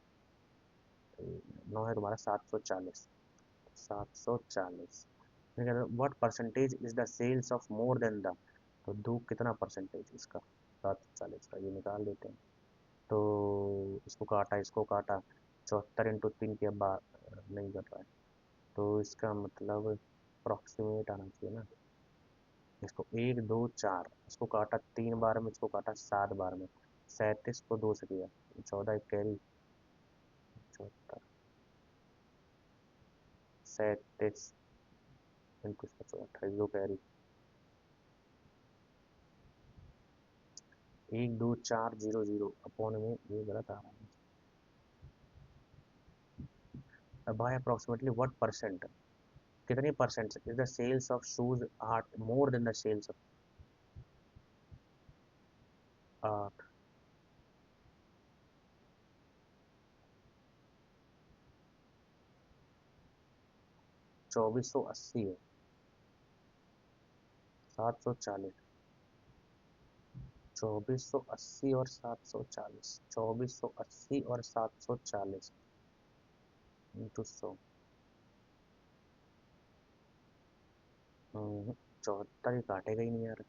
9 है तुम्हारा 740, 740। What percentage is the sales of more than the, तो दो कितना परसेंटेज इसका 740 का, ये निकाल देते हैं। तो इसको काटा, इसको काटा, 74 × 3 के बाद नहीं कर रहा है, तो इसका मतलब अप्रॉक्सीमेट आना चाहिए ना, इसको 1 2 4, इसको काटा 3 बार में, इसको काटा 7 बार में, 37 को 2 से किया, 14 एक कैरी, 74 37 इंटू 28 दो कैरी, 12400 अपॉन में ये गलत आ रहा है। अब बाय अप्रोक्सीमेटली व्हाट परसेंट, कितने percent is the sales of shoes are more than the sales of 2480 है, 740, 2480 और 740, 2480 और 740 इंटू 100, 74 ही काटेगा ही नहीं यार।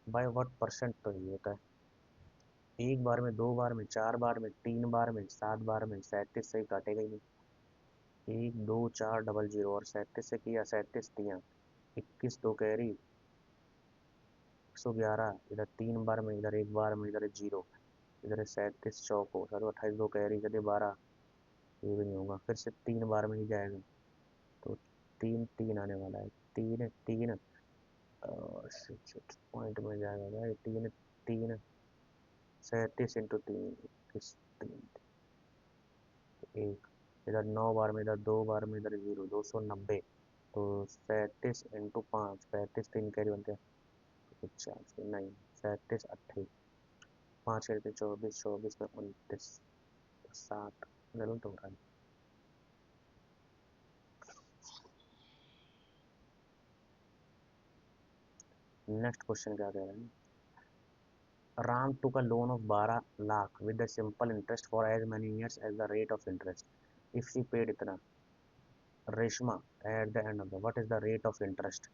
बाय व्हाट परसेंट, तो ये होता है एक बार में, 2 बार में, 4 बार में, 3 बार में, 7 बार में, 37 से ही काटेगा ही नहीं, 12400 और 37 से किया, 37 दिया, 21 दो कैरी, 111 इधर 3 बार में, इधर 1 बार में, इधर 0, इधर 37 चौको सर 28 2 कैरी कर दे 12, ये भी नहीं होगा, फिर से 3 बार में ही जाएगा, तो 3 3 आने वाला है, 3 3 पॉइंट में जाएगा भाई, 3 3 37 इंटू 3 21 3 1, इधर 9 बार में, इधर 2 बार में, इधर 0, 290, तो 37 इंटू 5, 35 3 कैरी बनते हैं, 50 नहीं, 37 5 करके 24, 24 में 29, 7 गलत हो रहा है। नेक्स्ट क्वेश्चन क्या कह रहा है, Ram took a loan of 12 lakh with the simple interest for as many years as the rate of interest. If she paid इतना, Reshma at the end of the what is the rate of interest?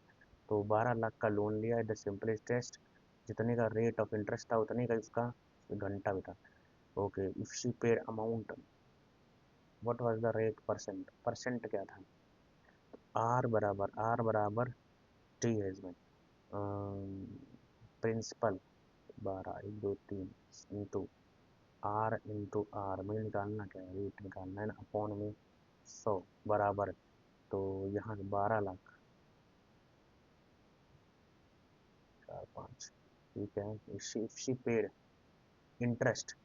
तो 12 लाख का लोन लिया है, द सिंपल इंटरेस्ट जितने का रेट ऑफ इंटरेस्ट था उतने का उसका घंटा भी था। Okay, if she paid amount, what was the rate, percent, percent क्या था, आर बराबर टी है इसमें, प्रिंसिपल 12 1 2 3 इंटू आर मुझे निकालना क्या है, रेट निकालना है ना, अपॉन में 100 बराबर, तो यहाँ 12 लाख 4 5, ठीक है, इफ शी पेड इंटरेस्ट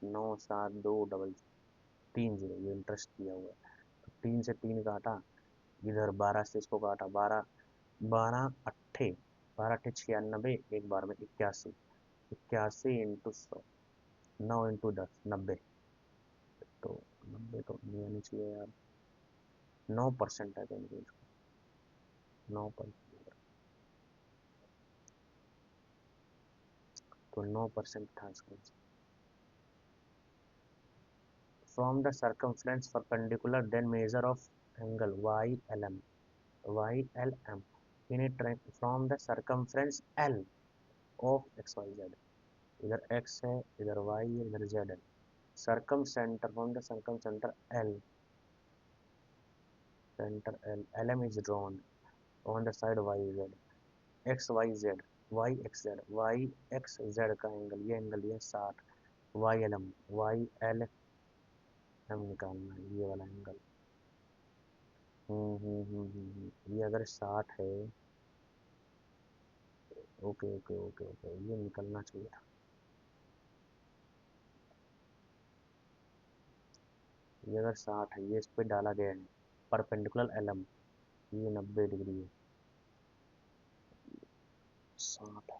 972030, ये इंटरेस्ट दिया हुआ है, तो 3 से 3 काटा, इधर 12 से इसको काटा, 12 12 अट्ठे 12 अट्ठे 96, एक बार में 81, 81 इंटू 100, 9 इंटू 10 90, तो 90 तो नहीं आनी चाहिए यार, 9% है कहीं, 9%, तो 9% था इसका। From the circumference perpendicular then measure of angle Y L M in A from the circumference L of X Y Z, इधर एक्स है, इधर वाई है, इधर जेड है, circumcentre from the circumcentre L, centre L, L M is drawn on the side Y Z, X Y Z, Y X Z का एंगल, ये एंगल ये 60, वाई एल एम निकालना है, ये वाला एंगल, ये अगर 60 है, ओके ओके ओके ओके, ये निकलना चाहिए था, ये अगर 60 है, ये इस पे डाला गया है परपेंडिकुलर एल एम, ये 90 डिग्री है, 60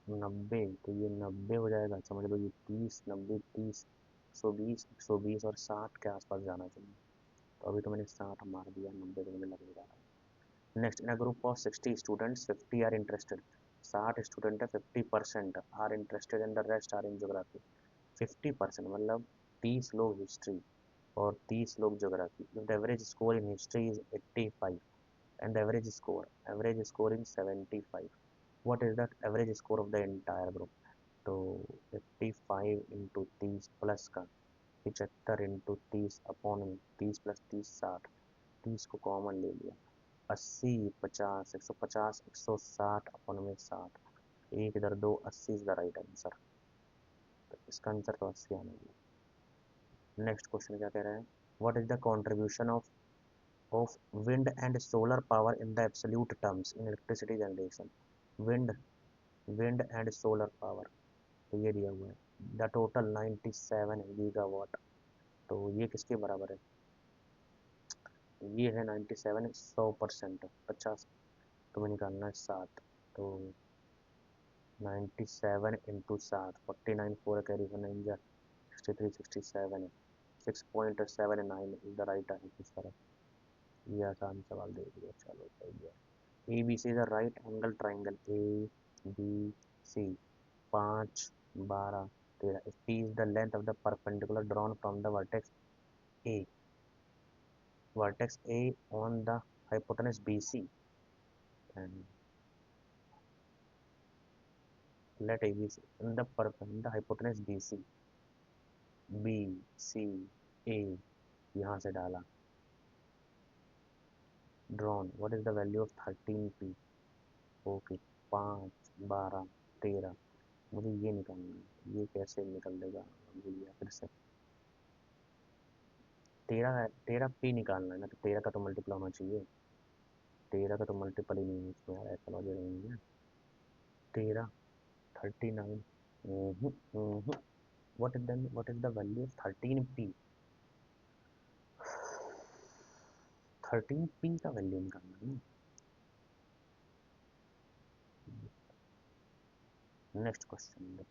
90, तो ये 90 हो जाएगा, समझ लो ये 30 90 30 120 और 60 के आसपास जाना चाहिए, तो अभी तो मैंने 60 मार दिया, 90 तो मुझे लग नहीं रहा। Next, in a group of 60 students 50 are interested, 60 student है, 50% are interested and the rest are in geography, 50% मतलब 30 लोग हिस्ट्री और 30 लोग geography, the average score in history is 85 and the average score in 75, what is the average score of the entire group, तो 85 इंटू 30 प्लस का 75 इंटू 30 अपॉन में 30 प्लस 30 60, 30 को कॉमन ले लिया, 80 50 150 160 अपॉन में 60, एक इधर 2 80 इज द राइट आंसर, तो इसका आंसर तो 80 आने वाला। नेक्स्ट क्वेश्चन क्या कह रहा है, what is the contribution of wind and solar power in the absolute terms in electricity generation, wind wind and solar power, तो ये दिया हुआ है, द टोटल 97 गीगावाट, तो ये किसके बराबर है, ये है 97 100%, 50 तुम्हें निकालना है 7, तो 97 इंटू 7 49 4 कैरी for 9 जा 63 67 है, 6.79 इज द राइट आंसर, ये आसान सवाल दे दिया, चलो सही है। A B C is the right angle triangle, A B C 5 12 13, P is the length of the perpendicular drawn from the A vertex A on the hypotenuse BC, and let ABC in the hypotenuse BC, B C A, यहाँ से डाला, drawn what is the value of 13p। Okay, 5, 12, 13, मुझे ये निकालना है, ये कैसे निकल देगा भूलिया फिर से। 13p निकालना है ना, तो 13 का तो मल्टीपल होना चाहिए, 13 का तो मल्टीपल ही नहीं है इसमें यार, ऐसा लॉजिक नहीं है। 13, 39, what is the value of 13p। 13p का वैल्यू निकालना है। नेक्स्ट क्वेश्चन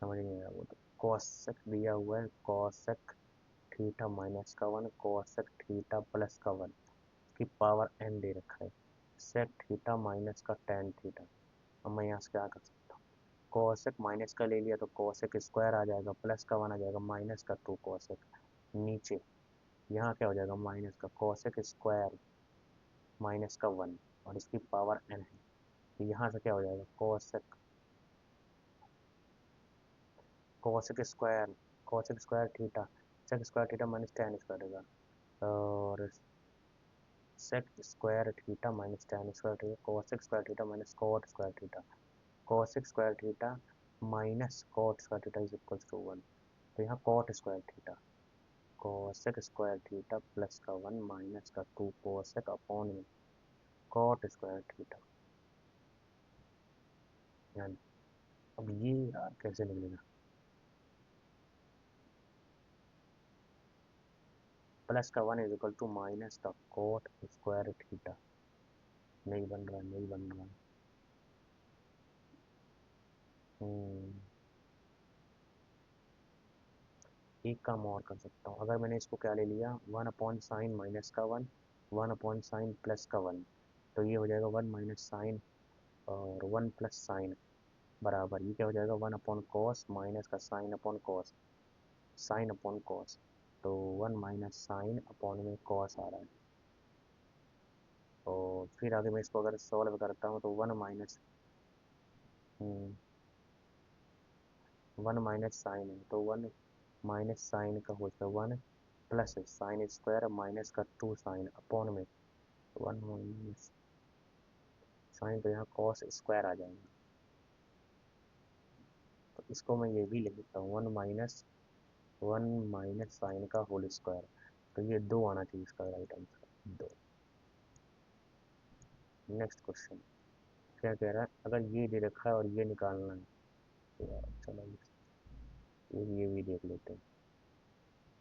समझ नहीं आया वो तो। कॉसेक दिया हुआ है, कॉसेक थीटा माइनस का 1, कॉसेक थीटा प्लस का 1 की पावर n दे रखा है, सेक थीटा माइनस का टेन थीटा। अब मैं यहाँ से क्या कर सकता हूँ, कॉसेक माइनस का ले लिया तो कॉसेक स्क्वायर आ जाएगा, प्लस का 1 आ जाएगा, माइनस का 2 कॉसेक, नीचे यहाँ क्या हो जाएगा, माइनस का कॉसेक स्क्वायर माइनस का 1 और इसकी पावर n है, तो यहाँ से क्या हो जाएगा, cosec square theta, sec square theta minus tan square होगा, और sec square theta minus tan square theta, cosec square theta minus cot square theta, cosec square theta minus cot square theta is equals to 1, तो यहाँ cot square theta, cosec square theta plus का 1 माइनस का 2 कॉसेक अपॉन में कॉट स्क्वायर थीटा। यानी अब ये यार कैसे निकलेगा, प्लस का 1 इज इक्वल टू माइनस का कॉट स्क्वायर थीटा, नहीं बन रहा, नहीं बन रहा। हम्म, एक काम और कर सकता हूँ, अगर मैंने इसको क्या ले लिया, 1/sin माइनस का 1, 1/sin प्लस का 1, तो ये हो जाएगा 1 माइनस साइन और 1 प्लस साइन बराबर, ये क्या हो जाएगा, 1/cos माइनस का sine upon cos, sine upon cos, तो 1 माइनस साइन अपॉन में कॉस आ रहा है, और फिर आगे मैं इसको अगर सॉल्व करता हूँ तो 1 माइनस साइन है, तो 1 माइनस साइन का हो जाएगा 1 प्लस साइन स्क्वायर माइनस का 2 साइन अपॉन में 1 माइनस साइन, तो यहाँ कॉस स्क्वायर आ जाएगा, तो इसको मैं ये भी लिख सकता हूँ 1 माइनस साइन का होल स्क्वायर, तो ये 2 आना चाहिए इसका राइट आंसर, 2। नेक्स्ट क्वेश्चन क्या कह रहा है, अगर ये दे रखा है और ये निकालना है, तो यार चलो ये भी देख लेते हैं।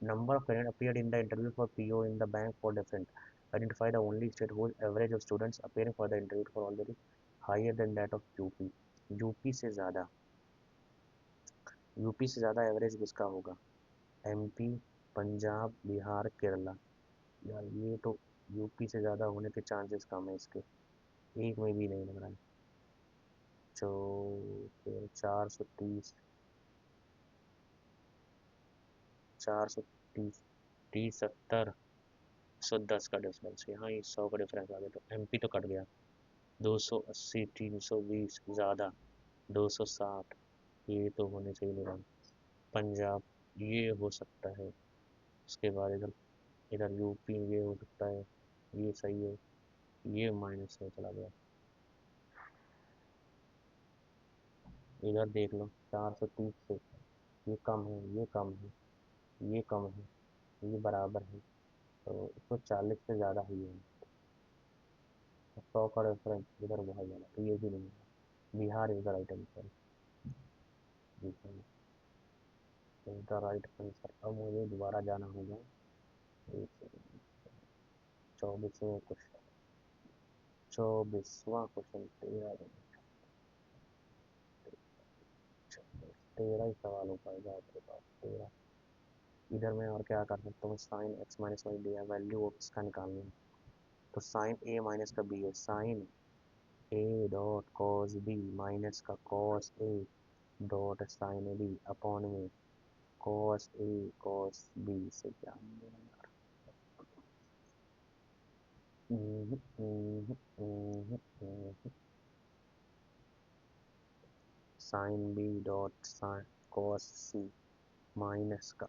Number of candidates appeared in the interview for PO in the bank for different. Identify the only state whose average of students appearing for the interview for already higher than that of UP. UP से ज़्यादा, यूपी से ज़्यादा एवरेज किसका होगा, एमपी, पंजाब, बिहार, केरला। यार ये तो यूपी से ज़्यादा होने के चांसेस कम है इसके, एक में भी नहीं लग रहा है। जो फिर 430, 430, 70, 110 का डिफरेंस, यहाँ ये 100 का डिफरेंस आ गया, तो एमपी तो कट गया, 280, 320 ज़्यादा, 260, ये तो होने चाहिए मेरा, पंजाब ये हो सकता है, उसके बाद इधर इधर यूपी ये हो सकता है, ये सही है, ये माइनस में चला गया, इधर देख लो 430 से ये कम है, ये कम है, ये कम है, ये बराबर है, तो 140 से ज़्यादा ही है, 100 का रेफरेंस इधर बहुत ज़्यादा, तो ये भी नहीं है, Bihar is the right answer, Bihar is the right answer. अब मुझे दोबारा जाना होगा, 24वां क्वेश्चन, 24वां क्वेश्चन, 13 ही सवाल हो पाएगा आपके पास, 13। इधर मैं और क्या कर सकता हूँ, साइन एक्स माइनस वाई दिया, वैल्यू ऑफ इसका निकालना है, तो साइन ए माइनस का बी है, sine A dot cos B minus का cos A dot sine B upon में कॉस ए कॉस बी से क्या sine B dot sine cos C minus का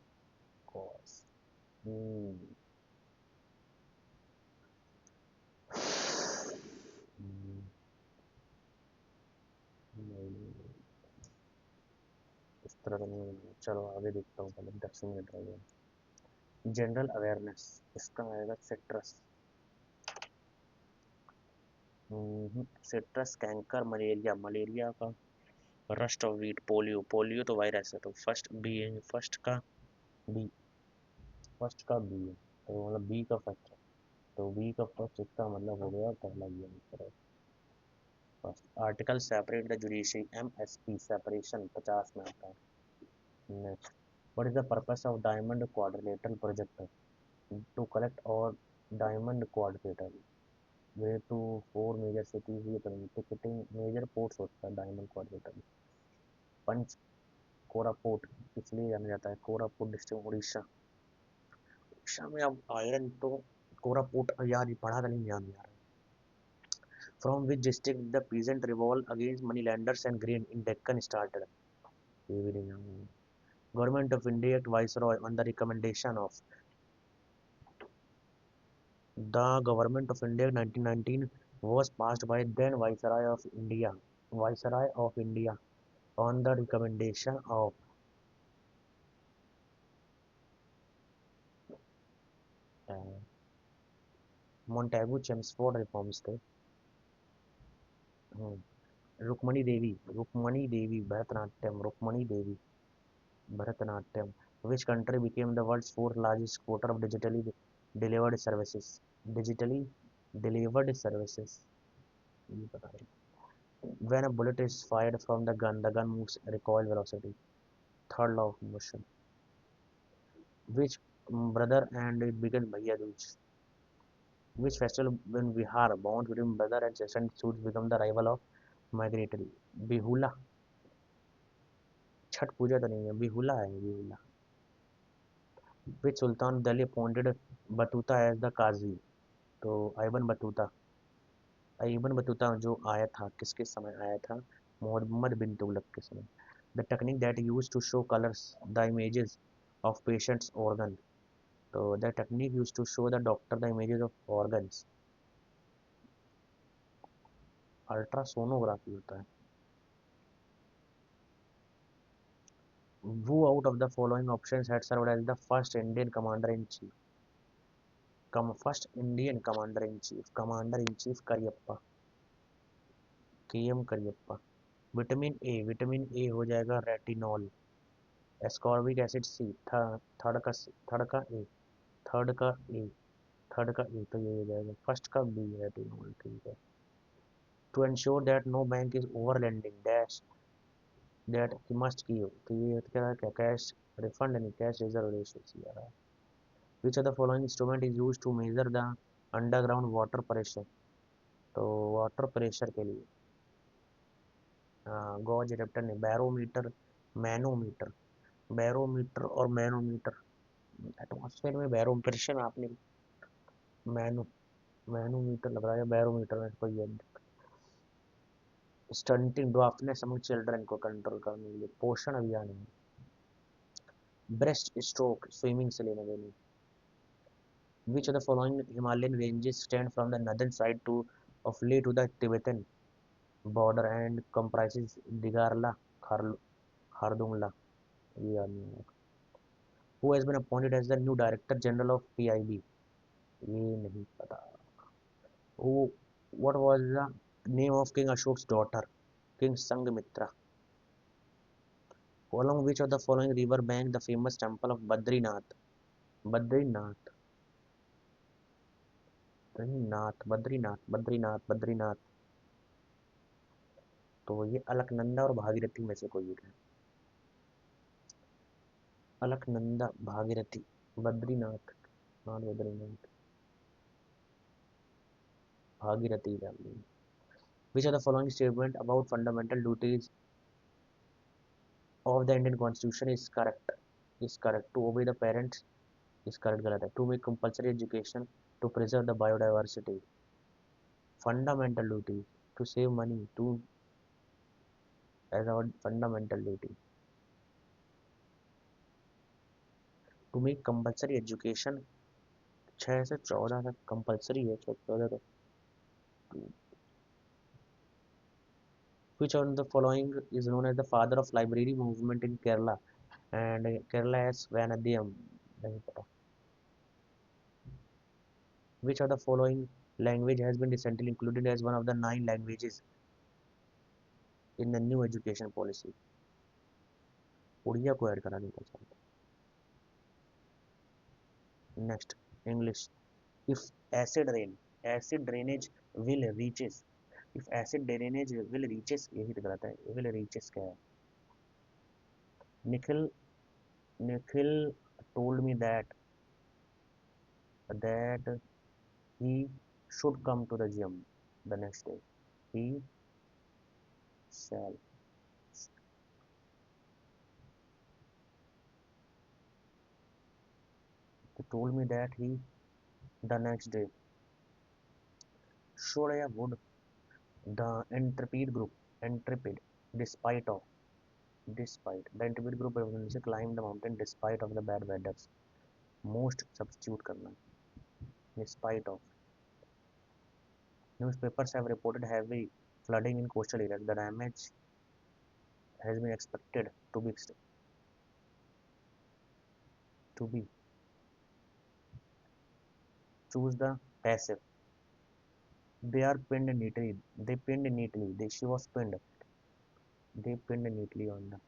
कॉस, तरह तो नहीं है। चलो आगे देखता हूँ, पहले 10 मिनट रह गए। जनरल अवेयरनेस, इसका आएगा citrus. Citrus, canker, malaria, malaria का rust of wheat, polio, polio तो वायरस है, तो फर्स्ट बी है, बी फर्स्ट का बी है, तो मतलब बी का फर्स्ट है, तो बी का फर्स्ट, इसका मतलब हो गया पहला ये आंसर है। First article separate the judiciary, MSP separation 50 में आता है। Next, what is the purpose of diamond quadrilateral project? To collect और diamond quadrilateral way to 4 major cities, ये तो टिकटिंग मेजर पोर्ट्स होता है डायमंड क्वाड्रिलेटरल। पंच कोरापुट इसलिए जाना जाता है, कोरापुट डिस्ट्रिक्ट उड़ीसा। उड़ीसा में अब आयरन तो कोरापुट यार ये पढ़ा था नहीं, याद नहीं आ रहा। From which district the peasant revolt against money lenders and green in Deccan started? ये भी नहीं जानूंगा। Government of India viceroy on the recommendation of the government of India 1919 was passed by then Viceroy of India on the recommendation of Montagu Chelmsford reforms थे। रुक्मणी देवी Bharatanatyam. Which country became the world's fourth largest exporter of delivered services? Digitally delivered services, ये पता नहीं। When a bullet is fired from the gun moves recoil velocity. Third law of motion. Which brother and it begins Bhaiya Dooj? Which festival when Bihar bonds between brother and sister and suits become the rival of migratory? Bihula. Chhath पूजा तो नहीं है, बिहुला है Behula. Which Sultan Delhi appointed Batuta as the Qazi? तो आइबन बतूता जो आया था किसके समय आया था? मोहम्मद बिन तुगलक के समय। The technique that use to show colours the images of patients organ, तो the technique use to show the doctor the images of organs, ultrasonography होता है। Who out of the following options had served as the first Indian commander-in-chief? First Indian commander-in-chief Cariappa, K M. Cariappa. Vitamin A हो जाएगा retinol. Ascorbic acid C, third का थर्ड का ए थर्ड का ए थर्ड का ए, तो ये हो जाएगा फर्स्ट का बी रेटिनॉल, ठीक है। To ensure that no bank is over lending dash that he must की हो, तो ये क्या है, क्या कैश रिफंड नहीं, कैश रिजर्व रेशियो सी आ रहा है। Which of the following instrument is use to measure the underground water pressure? तो वाटर प्रेशर के लिए गॉज एडेप्टर ने बैरोमीटर, मैनोमीटर, बैरोमीटर और मैनोमीटर। एटमॉस्फेयर में बैरो प्रेशर आपने मैनो मैनोमीटर लग रहा है, बैरोमीटर में कोई है। स्टंटिंग ड्वार्फनेस अमंग चिल्ड्रन को कंट्रोल करने के लिए पोषण अभियान है। ब्रेस्ट स्ट्रोक स्विमिंग से लेने देने। Which of the following Himalayan ranges stand from the northern side to of Leh to the Tibetan border and comprises Digarla, Khardungla, ये आदमी है। Who has been appointed as the new director general of PIB? ये नहीं पता। Who what was the name of king Ashok's daughter? King Sanghamitra. Along which of the following river bank the famous temple of Badrinath? Badrinath, Badrinath। तो ये अलकनंदा और भागीरथी में से कोई एक है। Alaknanda, Bhagirathi, Badrinath, not Badrinath, Bhagirathi family. Which of the following statement about fundamental duties of the Indian Constitution is correct? Is correct. To obey the parents is correct, गलत है। To make compulsory education, to preserve the biodiversity, fundamental duty, to save money, to as our fundamental duty, to make compulsory education 6 से 14 तक कंपलसरी है, 14 तक Which one of the following is known as the father of library movement in Kerala? And Kerala has Vanadiyam. नहीं पता. Which of the following language has been recently included as one of the 9 languages in the new education policy? Odia को ऐड करा नहीं था शायद. Next, English. If acid rain, acid drainage will reaches. If acid drainage will reaches, यही तो गलत है. Will reaches क्या है? Nikhil, Nikhil told me that he should come to the gym the next day. He shall. He told me that he the next day. Should I would the intrepid group despite the intrepid group climbed the mountain despite of the bad weather. Most substitute करना despite of. Newspapers have reported heavy flooding in coastal areas. The damage has been expected to be choose the passive. They are pinned neatly. They pinned neatly. She was pinned. They pinned neatly on the.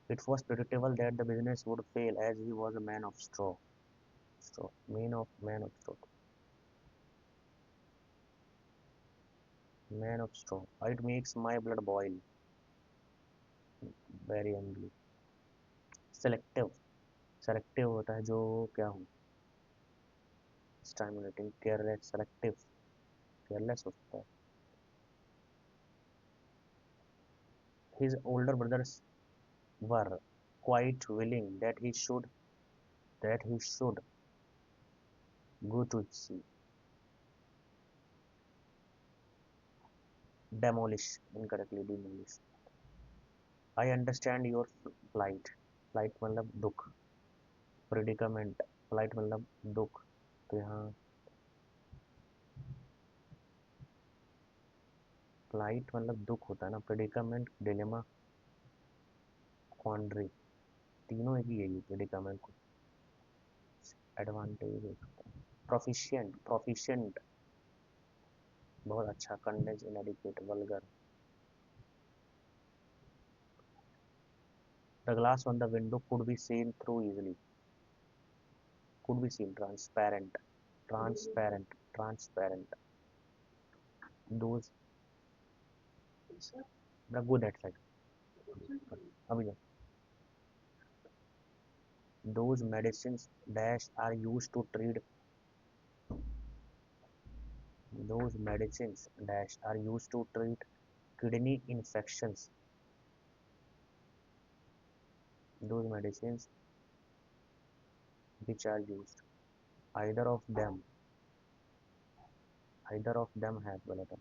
It was predictable that the business would fail as he was a man of straw. Man of straw. Man of straw. It makes my blood boil. Very angry. Selective. Selective होता है जो क्या हो. Stimulating. Careless. Selective. Careless होता है. His older brothers were quite willing that he should go to sea. Demolish. Incorrectly demolish. I understand your plight. Plight मतलब दुख. Predicament. Plight मतलब दुख. तो यहाँ plight मतलब दुख होता है ना. Predicament, dilemma, quandary. तीनों एक ही है ये predicament को. Advantage हो सकता है. Proficient. बहुत अच्छा. Condensed, inadequate, vulgar. The glass on the window could be seen through easily. Could be seen. Transparent. Those the good that side. अभी जा. Those medicines dash are used to treat kidney infections. Those medicines which are used. Either of them have गलत है.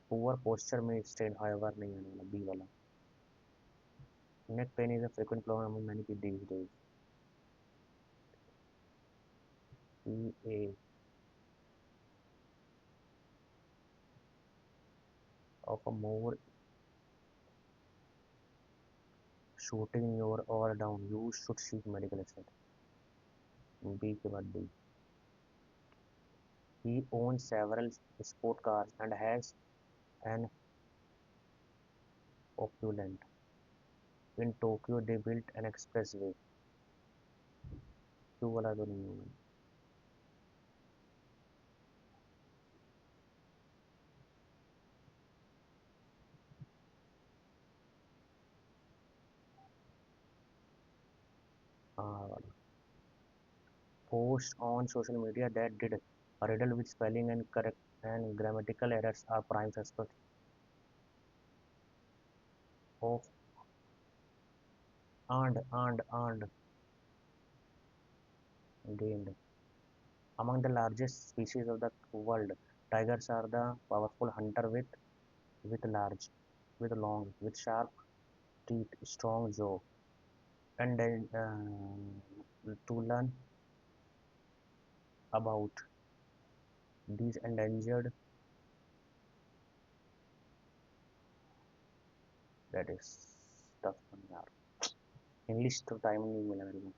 Poor posture may strain, however नहीं आने वाला. B वाला. Neck pain is a frequent problem among many people these days. A of a more shooting your or down, you should seek medical assistance. B के बाद D. He owns several sport cars and has an opulent. In Tokyo, they built an expressway. Q वाला तो नहीं होगा. हाँ वाला. Posts on social media that did a riddle with spelling and correct and grammatical errors are prime suspects of and gained. Among the largest species of the world, tigers are the powerful hunter with large, with sharp teeth, strong jaw, and to learn about these endangered that is tough one यार। इंग्लिश तो टाइम नहीं मिला मेरे को।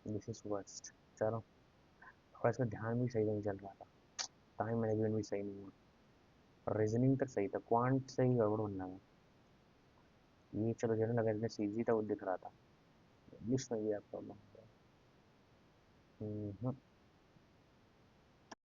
This is worst. चलो, थोड़ा इसका ध्यान भी सही नहीं चल रहा था, टाइम मैनेजमेंट भी सही नहीं हुआ, रीजनिंग तक सही था, क्वांट से ही गड़बड़ बनना है। ये चलो जनरल अवेयरनेस इजी था, वो दिख रहा था। इंग्लिश में भी आप प्रॉब्लम हो गया।